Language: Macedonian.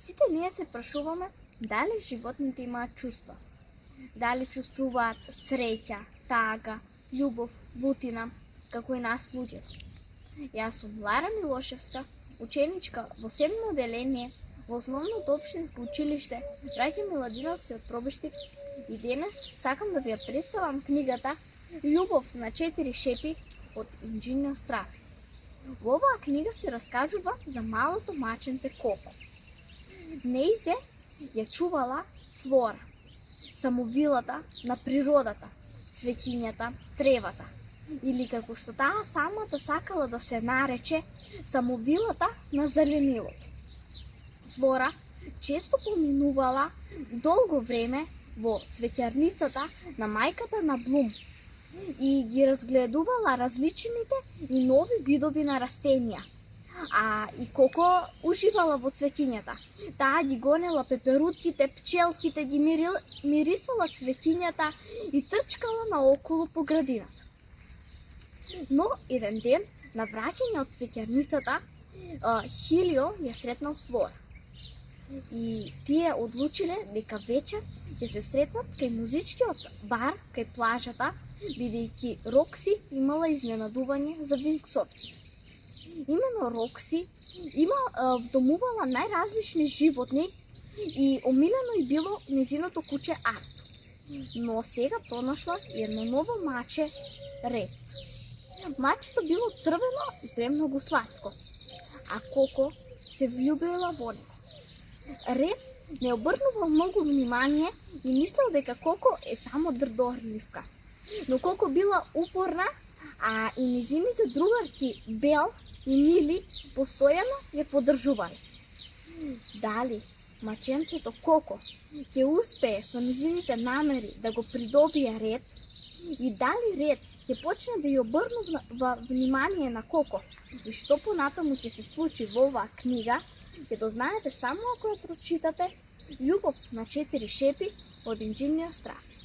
Сите ние се прашуваме дали животните имаат чувства. Дали чувствуваат среќа, тага, љубов, бутина, како и нас луѓето. Јас сум Лара Милошевска, ученичка во 7-мо одделение во Основното општинско училиште Браќа Миладиновци од Пробиштик и денес сакам да ви ја представам книгата Љубов на 4 шепи од Инџинио Страфи. Во оваа книга се раскажува за малото маченце Коко. Неизе ја чувала Флора, самовилата на природата, цветињата, тревата, или како што таа самата сакала да се нарече, самовилата на зеленилото. Флора често поминувала долго време во цвеќарницата на мајката на Блум и ги разгледувала различните и нови видови на растенија. А и Коко уживала во цветињата. Таа ги гонела пеперутките, пчелките, ги мирисала цветињата и трчкала наоколу по градината. Но еден ден, на враќање од цвеќарницата, Хилио ја сретнал Флора. И тие одлучиле дека вечер ќе се сретнат кај музичкиот бар кај плажата, бидејќи Рокси имала изненадување за винксовците. Имено Рокси вдомувала најразлични животни и омилено и било незиното куче Арто. Но сега пронашла едно ново маче Ред. Мачето било црвено и премногу сладко, а Коко се влюбила во него. Ред не обрнувал многу внимание и мислел дека Коко е само дрдорливка. Но Коко била упорна, а и незините другарки Бел и Мили постојано ја поддржувале. Дали маченцето Коко ќе успее со незините намери да го придобие Ред и дали Ред ќе почне да ја обрнува внимание на Коко и што понатаму ќе се случи во оваа книга, ќе дознаете само ако ја прочитате Љубов на 4 шепи од Инџинио Страфи.